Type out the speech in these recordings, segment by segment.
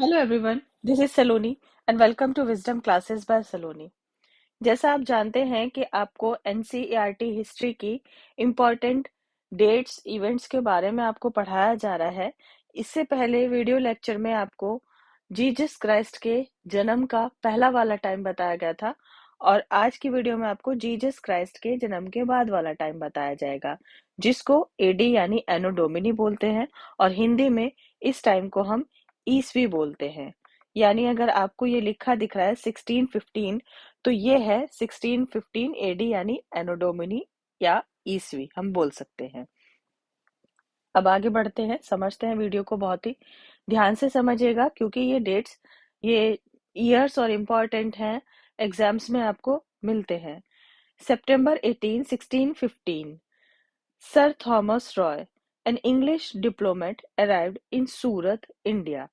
Hello everyone, this is Saloni and welcome to wisdom classes by Saloni. जैसा आप जानते हैं कि आपको एनसीईआरटी हिस्ट्री की इम्पोर्टेंट डेट्स इवेंट्स के बारे में आपको पढ़ाया जा रहा है। इससे पहले वीडियो लेक्चर में आपको जीसस क्राइस्ट के जन्म का पहला वाला टाइम बताया गया था और आज की वीडियो में आपको जीसस क्राइस्ट के जन्म के बाद वाला टाइम बताया जाएगा, जिसको एडी यानी एनो डोमिनी बोलते हैं और हिंदी में इस टाइम को हम ईसवी बोलते हैं। यानी अगर आपको ये लिखा दिख रहा है 1615, तो ये है 1615 एडी यानी एनो डोमिनी या ईसवी हम बोल सकते हैं। अब आगे बढ़ते हैं, समझते हैं वीडियो को। बहुत ही ध्यान से समझिएगा क्योंकि ये डेट्स, ये ईयर्स और इम्पोर्टेंट हैं, एग्जाम्स में आपको मिलते हैं। September 18, 1615, Sir Thomas Roy, an English diplomat, arrived in Surat, India.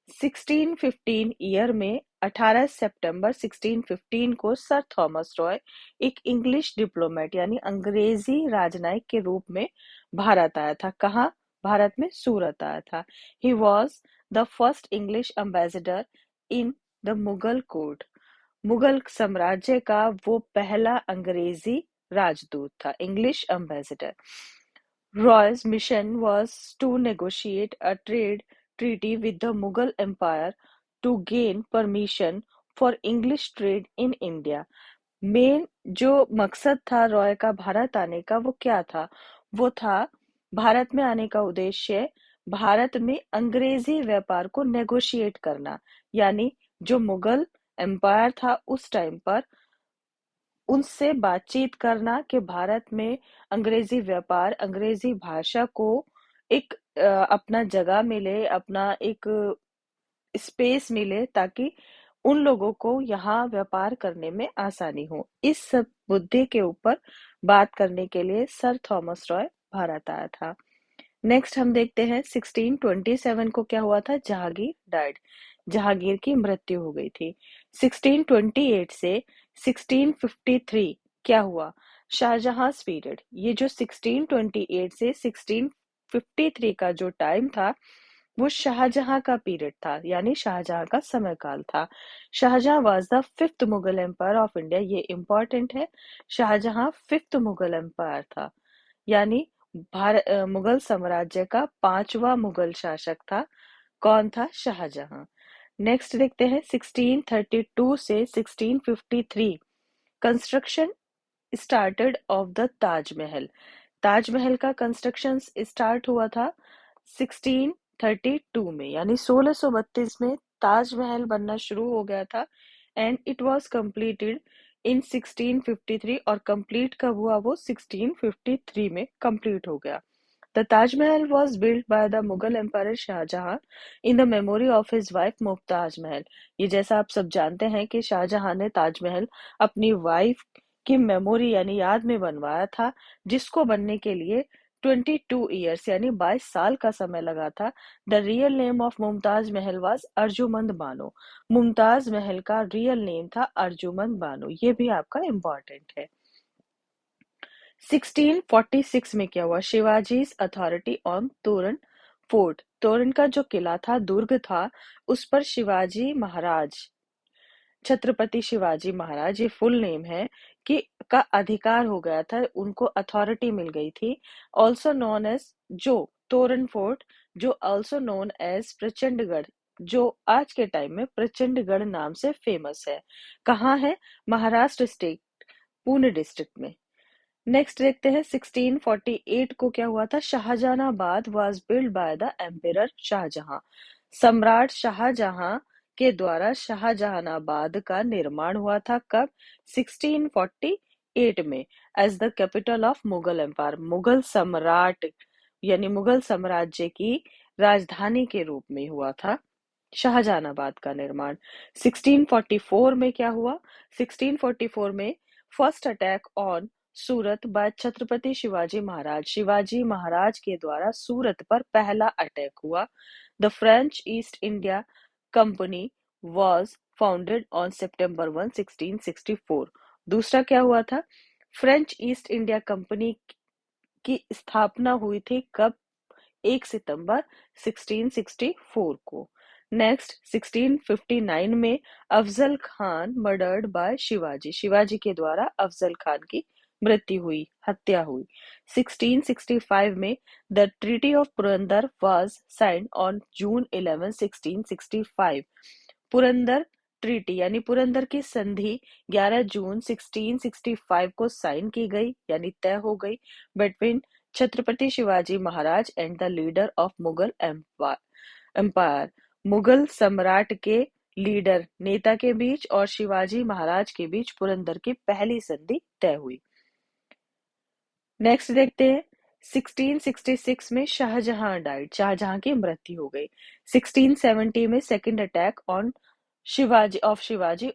1615 year में 18 सितंबर 1615 को सर थॉमस रॉय एक इंग्लिश डिप्लोमेट यानी अंग्रेजी राजनयिक के रूप में भारत आया था। कहाँ? भारत में सूरत आया था। He was the first English ambassador in the Mughal court. Mughal साम्राज्य का वो पहला अंग्रेजी राजदूत था, English ambassador. Roy's mission was to negotiate a trade treaty with the Mughal Empire to gain permission for English trade in India. Main जो मकसद था रॉय का भारत आने का, वो क्या था? वो था भारत में आने का उद्देश्य भारत में अंग्रेजी व्यापार को नेगोशिएट करना, यानी जो मुगल एम्पायर था उस टाइम पर उनसे बातचीत करना कि भारत में अंग्रेजी व्यापार, अंग्रेजी भाषा को एक अपना जगह मिले, अपना एक स्पेस मिले ताकि उन लोगों को यहाँ व्यापार करने में आसानी हो। इस सब मुद्दे के ऊपर बात करने के लिए सर थॉमस रॉय भारत आया था। नेक्स्ट हम देखते हैं 1627 को क्या हुआ था। जहांगीर डाइड, जहांगीर की मृत्यु हो गई थी। 1628 से 1653 क्या हुआ? शाहजहां पीरियड। ये जो 1628 से 1653 का जो टाइम था वो शाहजहां का पीरियड था, यानी शाहजहां का समय काल था। Shahjahan was the fifth Mughal empire of India. ये इंपॉर्टेंट है, शाहजहां फिफ्थ मुगल एम्पायर था, यानी मुगल साम्राज्य का पांचवा मुगल शासक था। कौन था? शाहजहां। नेक्स्ट देखते हैं 1632 से 1653 construction started off the Taj Mahal. Taj Mahal का कंस्ट्रक्शन स्टार्ट हुआ था 1632 में, यानी 1632 में ताजमहल बनना शुरू हो गया था and it was completed in 1653। और कंप्लीट कब हुआ? वो 1653 में कंप्लीट हो गया। The Taj Mahal was built by the Mughal Emperor Shahjahan in the memory of his wife Mumtaz Mahal. ये जैसा आप सब जानते हैं कि शाहजहां ने ताजमहल अपनी वाइफ की मेमोरी यानी याद में बनवाया था, जिसको बनने के लिए 22 ईयर्स यानी 22 साल का समय लगा था। The real name of Mumtaz Mahal was Arjumand Bano. Mumtaz Mahal का रियल नेम था अर्जुमंद बानो। ये भी आपका इम्पोर्टेंट है। 1646 में क्या हुआ? शिवाजी अथॉरिटी ऑन तोरण फोर्ट। तोरण का जो किला था, दुर्ग था, उस पर शिवाजी महाराज, छत्रपति शिवाजी महाराज, ये फुल नेम है, कि का अधिकार हो गया था, उनको अथॉरिटी मिल गई थी। ऑल्सो नोन एज जो तोरण फोर्ट, जो ऑल्सो नोन एज प्रचंडगढ़, जो आज के टाइम में प्रचंडगढ़ नाम से फेमस है। कहाँ है? महाराष्ट्र स्टेट, पुणे डिस्ट्रिक्ट में। नेक्स्ट देखते हैं 1648 को क्या हुआ था। Shahjahanabad was build by the emperor Shahjahan. सम्राट शाहजहां के द्वारा शाहजहानाबाद का निर्माण हुआ था। कब? 1648 में, as the capital of Mughal empire. Mughal सम्राट यानी मुगल साम्राज्य की राजधानी के रूप में हुआ था शाहजहानाबाद का निर्माण। 1644 में क्या हुआ? 1644 में first attack on Surat by Chhatrapati Shivaji Maharaj. Shivaji Maharaj के द्वारा सूरत पर पहला अटैक हुआ। The French East India Company was founded on September 1, 1664। दूसरा क्या हुआ था? फ्रेंच ईस्ट इंडिया कंपनी की स्थापना हुई थी। कब? 1 सितंबर 1664 को। नेक्स्ट 1659 में अफजल खान मर्डर्ड बाय शिवाजी, शिवाजी के द्वारा अफजल खान की मृत्यु हुई, हत्या हुई। 1665 में the treaty of Purandar was signed on June 11 1665। Purandar treaty यानी पुरंदर की संधि 11 जून 1665 को साइन की गई यानी तय हो गई between Chhatrapati Shivaji Maharaj and the leader of Mughal empire, Mughal सम्राट के लीडर नेता के बीच और शिवाजी महाराज के बीच पुरंदर की पहली संधि तय हुई। नेक्स्ट देखते हैं 1666 में शाहजहां डाइड, शाहजहां की मृत्यु हो गई। 1670 में second attack on Shivaji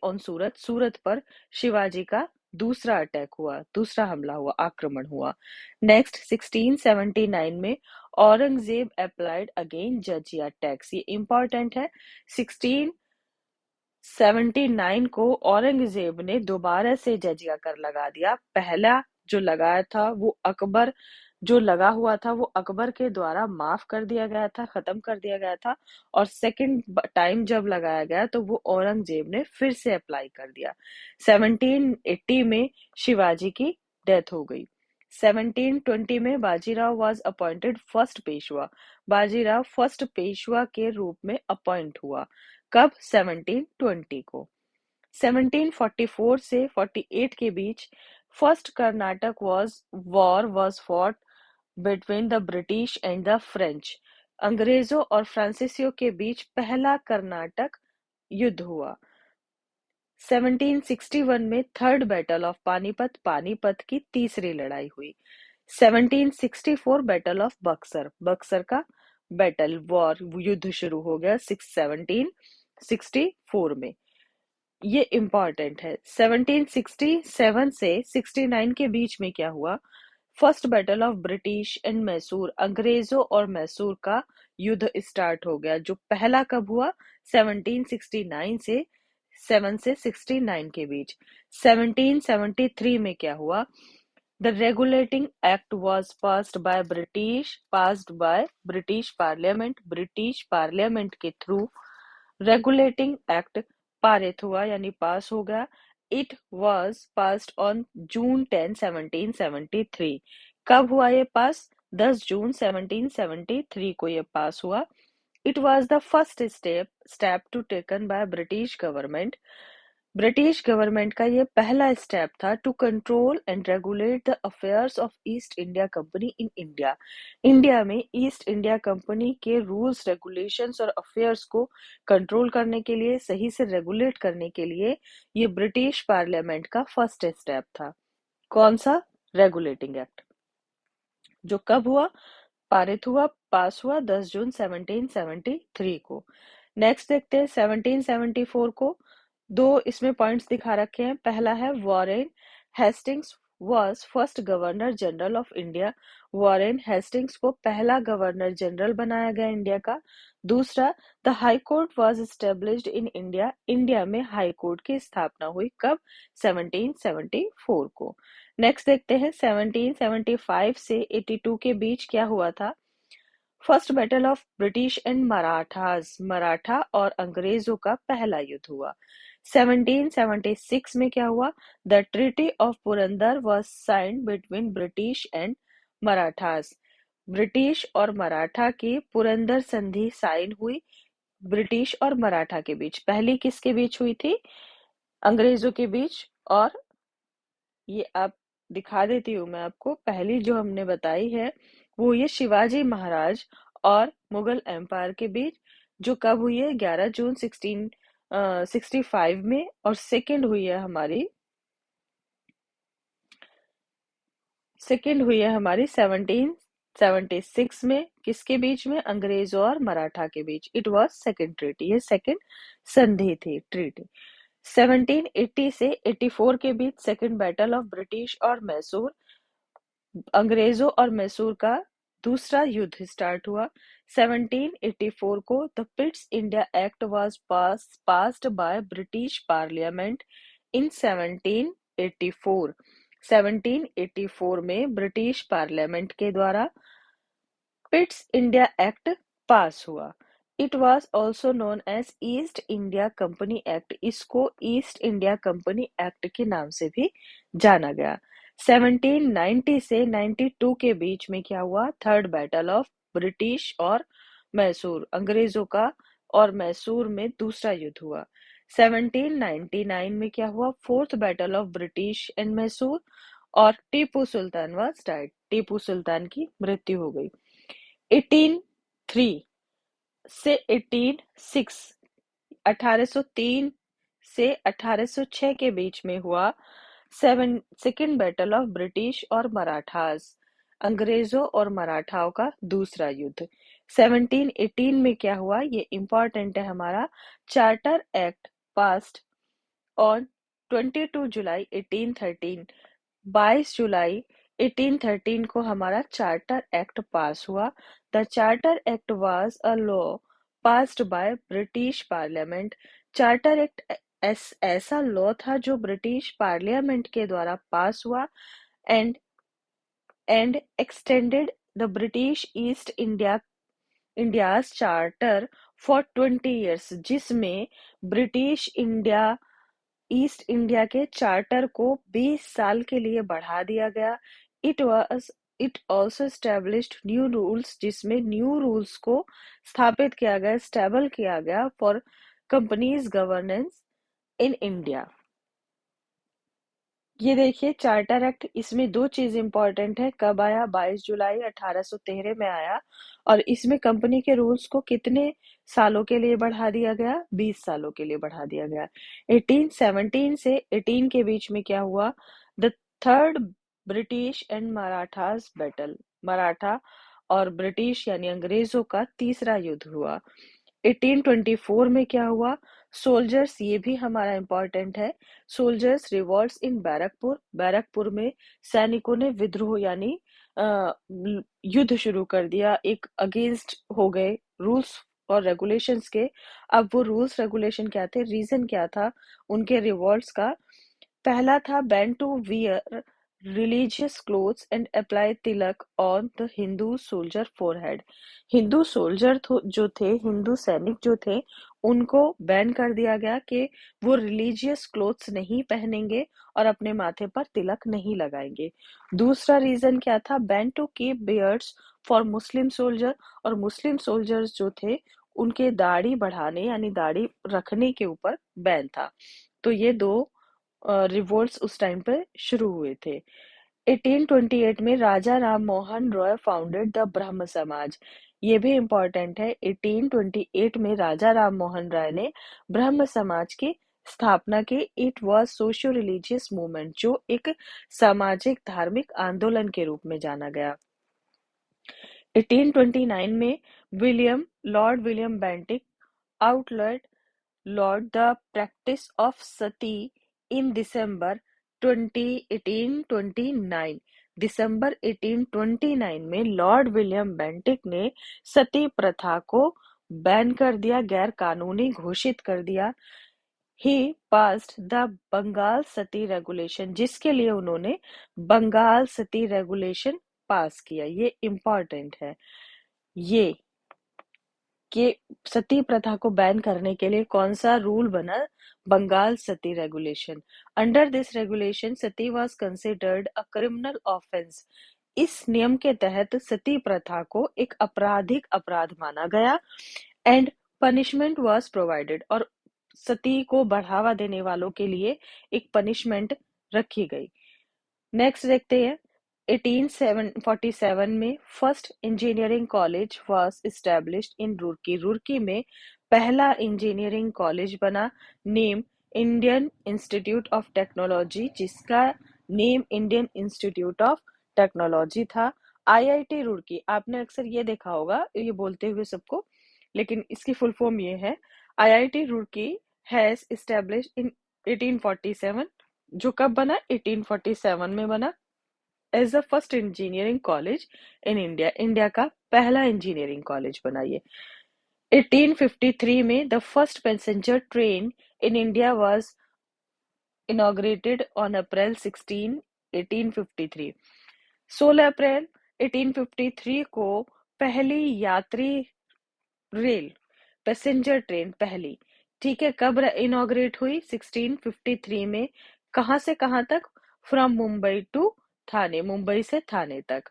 on Surat, Surat पर शिवाजी का दूसरा अटैक हुआ, दूसरा हमला हुआ, आक्रमण हुआ। नेक्स्ट 1679 में औरंगजेब अप्लाइड अगेन जजिया टैक्स, ये इंपॉर्टेंट है। 1679 को औरंगजेब ने दोबारा से जजिया कर लगा दिया। पहला जो लगाया था वो अकबर, जो लगा हुआ था वो अकबर के द्वारा माफ कर दिया गया था, खत्म कर दिया गया था। और सेकंड टाइम जब लगाया गया तो वो औरंगजेब ने फिर से अप्लाई कर दिया। 1780 में शिवाजी की डेथ हो गई। 1720 में Bajirao was appointed first Peshwa, Bajirao first Peshwa के रूप में अपॉइंट हुआ। कब? 1720 को। 1744 से 48 के बीच first Karnataka war was fought between the British and the French, अंग्रेजों और फ्रांसीसियों के बीच पहला कर्नाटक युद्ध हुआ। 1761 में third battle of Panipat, Panipat की तीसरी लड़ाई हुई। 1764 बैटल ऑफ बक्सर, बक्सर का बैटल वॉर युद्ध शुरू हो गया 1764 में, ये इंपॉर्टेंट है। 1767 से 69 के बीच में क्या हुआ? First battle of British and Mysore, अंग्रेजों और मैसूर का युद्ध स्टार्ट हो गया, जो पहला कब हुआ? 1769 से 7 से 69 के बीच। 1773 में क्या हुआ? The regulating act was passed by British parliament, British parliament के थ्रू रेगुलेटिंग एक्ट पारित हुआ यानी पास हो गया। It was passed on June 10 1773। कब हुआ ये पास? 10 जून 1773 को ये पास हुआ। It was the first step to taken by British government, British government का ये पहला स्टेप था to control and regulate the affairs of East India company in India, India में ईस्ट इंडिया कंपनी के रूल्स रेगुलेशंस और affairs को control करने के लिए, सही से रेगुलेट करने के लिए ये ब्रिटिश पार्लियामेंट का फर्स्ट स्टेप था। कौन सा? रेगुलेटिंग एक्ट, जो कब हुआ? पारित हुआ, पास हुआ 10 जून 1773 को। नेक्स्ट देखते हैं 1774 को। दो इसमें पॉइंट्स दिखा रखे हैं। पहला है Warren Hastings was first governor general of India, Warren Hastings को पहला गवर्नर जनरल बनाया गया इंडिया का। दूसरा, the high court was established in India, India में हाई कोर्ट की स्थापना हुई कब? 1774 को। नेक्स्ट देखते हैं 1775 से 82 के बीच क्या हुआ था। First battle of British and Marathas, Maratha और अंग्रेजों का पहला युद्ध हुआ। 1776 में क्या हुआ? The treaty of Purandar was signed between British and Marathas, British और मराठा की पुरंदर संधि साइन हुई ब्रिटिश और मराठा के बीच। पहली किसके बीच हुई थी? अंग्रेजों के बीच। और ये आप दिखा देती हूँ मैं आपको। पहली जो हमने बताई है वो ये शिवाजी महाराज और मुगल एम्पायर के बीच, जो कब हुई है? 11 जून 1665 में। और सेकंड हुई है हमारी 1776 में। किसके बीच में? अंग्रेजों और मराठा के बीच। इट वाज सेकंड ट्रीटी, ये सेकंड संधि थी, ट्रीटी। 1780 से 84 के बीच सेकंड बैटल ऑफ ब्रिटिश और मैसूर, अंग्रेजों और मैसूर का दूसरा युद्ध स्टार्ट हुआ। 1784 को the Pitt's India act was passed by British parliament in 1784। 1784 में ब्रिटिश पार्लियामेंट के द्वारा पिट्स इंडिया एक्ट पास हुआ। It was also known as East India company act. इसको ईस्ट इंडिया कंपनी एक्ट के नाम से भी जाना गया। 1790 से 92 के बीच में क्या हुआ? थर्ड बैटल ऑफ ब्रिटिश और मैसूर, अंग्रेजों का और मैसूर में दूसरा युद्ध हुआ। 1799 में क्या हुआ? Fourth battle of British and Mysore, और टीपू सुल्तान वाज डाइड। टीपू सुल्तान की मृत्यु हो गई। 1803 से 1806, 1803 से 1806 के बीच में हुआ सेकेंड बैटल ऑफ ब्रिटिश और मराठास, अंग्रेजों और मराठाओं का दूसरा युद्ध। 1718 में क्या हुआ? ये इंपॉर्टेंट है हमारा। चार्टर एक्ट पास्ड ऑन 22 जुलाई 1813। 22 जुलाई 1813 को हमारा चार्टर एक्ट पास हुआ। The charter act was a law passed by British parliament. Charter act ऐसा लॉ था जो ब्रिटिश पार्लियामेंट के द्वारा पास हुआ and extended the British east India's charter for 20 years, जिसमें ब्रिटिश ईस्ट इंडिया के चार्टर को 20 साल के लिए बढ़ा दिया गया। It was it also established new rules, जिसमें न्यू रूल्स को स्थापित किया गया, स्टेबल किया गया for companies governance in India. ये देखिए चार्टर एक्ट, इसमें दो चीज इंपॉर्टेंट है। कब आया? 22 जुलाई 1813 में आया। और इसमें कंपनी के रूल्स को कितने सालों के लिए बढ़ा दिया गया? 20 सालों के लिए बढ़ा दिया गया। 1817 से 18 के बीच में क्या हुआ? The third British and Marathas battle. Maratha और ब्रिटिश यानी अंग्रेजों का तीसरा युद्ध हुआ। 1824 में क्या हुआ? सोल्जर्स, ये भी हमारा इंपॉर्टेंट है। सोल्जर्स रिवॉल्ट्स इन बैरकपुर। बैरकपुर में सैनिकों ने विद्रोह यानी युद्ध शुरू कर दिया, एक अगेंस्ट हो गए रूल्स और रेगुलेशंस के। अब वो रूल्स रेगुलेशन क्या थे? रीजन क्या था उनके रिवॉल्ट्स का? पहला था ban to wear religious clothes and apply tilak on the Hindu soldier forehead. Hindu soldier जो थे, हिंदू सैनिक जो थे, उनको बैन कर दिया गया कि वो रिलीजियस क्लोथ्स नहीं पहनेंगे और अपने माथे पर तिलक नहीं लगाएंगे। दूसरा रीजन क्या था? Ban to keep beards for Muslim soldier. और मुस्लिम सोल्जर्स जो थे उनके दाढ़ी बढ़ाने यानी दाढ़ी रखने के ऊपर बैन था। तो ये दो रिवोल्ट्स उस टाइम पे शुरू हुए थे। 1828 में राजा राम मोहन रॉय फाउंडेड द ब्रह्म समाज। ये भी इम्पोर्टेंट है। 1828 में राजा राम मोहन राय ने ब्रह्म समाज की स्थापना की। It was socio religious movement, जो एक सामाजिक धार्मिक आंदोलन के रूप में जाना गया। 1829 में Lord William Bentinck outlawed the practice of sati in December 1829। दिसंबर 1829 में लॉर्ड विलियम बेंटिक ने सती प्रथा को बैन कर दिया, गैर कानूनी घोषित कर दिया। He passed the Bengal sati regulation, जिसके लिए उन्होंने बंगाल सती रेगुलेशन पास किया। ये इम्पॉर्टेंट है ये कि सती प्रथा को बैन करने के लिए कौन सा रूल बना? Bengal sati regulation. Under this regulation sati was considered a criminal offence. इस नियम के तहत सती प्रथा को एक आपराधिक अपराध माना गया एंड पनिशमेंट वाज प्रोवाइडेड। और सती को बढ़ावा देने वालों के लिए एक पनिशमेंट रखी गई। नेक्स्ट देखते हैं। 1847 में first engineering college was established in Roorkee. Roorkee में पहला इंजीनियरिंग कॉलेज बना। Name Indian Institute of Technology, जिसका name Indian Institute of Technology था। आईआईटी रुड़की, आपने अक्सर ये देखा होगा ये बोलते हुए सबको, लेकिन इसकी फुल फॉर्म ये है। IIT Roorkee has established in 1847। जो कब बना? 1847 में बना। As the first engineering college in India. India का पहला इंजीनियरिंग कॉलेज बना ये। 1853 में the first passenger train in India was inaugurated on April 16, 1853। 16 अप्रैल 1853 को पहली यात्री रेल, पैसेंजर ट्रेन पहली, ठीक है, कब इनॉग्रेट हुई? 1653 में। कहां से कहां तक? फ्रॉम मुंबई टू थाने, मुंबई से थाने तक।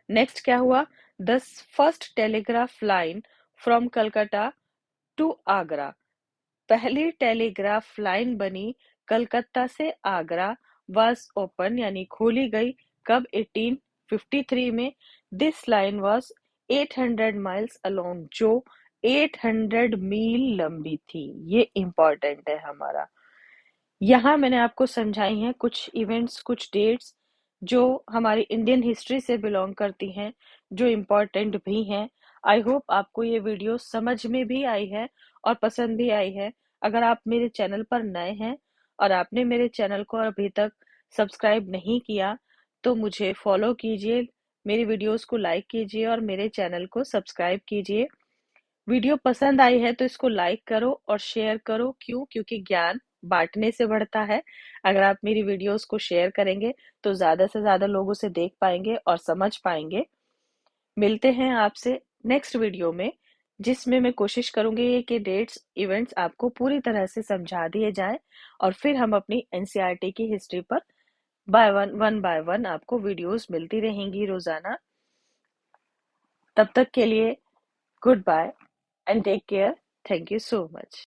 नेक्स्ट क्या हुआ? The first telegraph line from Calcutta to Agra, पहली टेलीग्राफ लाइन बनी कलकत्ता से आगरा, वाज ओपन यानी खोली गई, कब? 1853 में। This line was 800 miles along, जो 800 मील लंबी थी। ये इंपॉर्टेंट है हमारा। यहाँ मैंने आपको समझाई हैं कुछ इवेंट्स, कुछ डेट्स जो हमारी इंडियन हिस्ट्री से बिलोंग करती हैं, जो इम्पोर्टेंट भी हैं। आई होप आपको ये वीडियो समझ में भी आई है और पसंद भी आई है। अगर आप मेरे चैनल पर नए हैं और आपने मेरे चैनल को अभी तक सब्सक्राइब नहीं किया, तो मुझे फॉलो कीजिए, मेरी वीडियोस को लाइक कीजिए और मेरे चैनल को सब्सक्राइब कीजिए। वीडियो पसंद आई है तो इसको लाइक करो और शेयर करो। क्यों? क्योंकि ज्ञान बांटने से बढ़ता है। अगर आप मेरी वीडियोस को शेयर करेंगे तो ज्यादा से ज्यादा लोग उसे देख पाएंगे और समझ पाएंगे। मिलते हैं आपसे नेक्स्ट वीडियो में, जिसमें मैं कोशिश करूंगी कि डेट्स, इवेंट्स आपको पूरी तरह से समझा दिए जाए और फिर हम अपनी एनसीईआरटी की हिस्ट्री पर वन बाय वन आपको वीडियोस मिलती रहेंगी रोजाना। तब तक के लिए goodbye and take care. Thank you so much.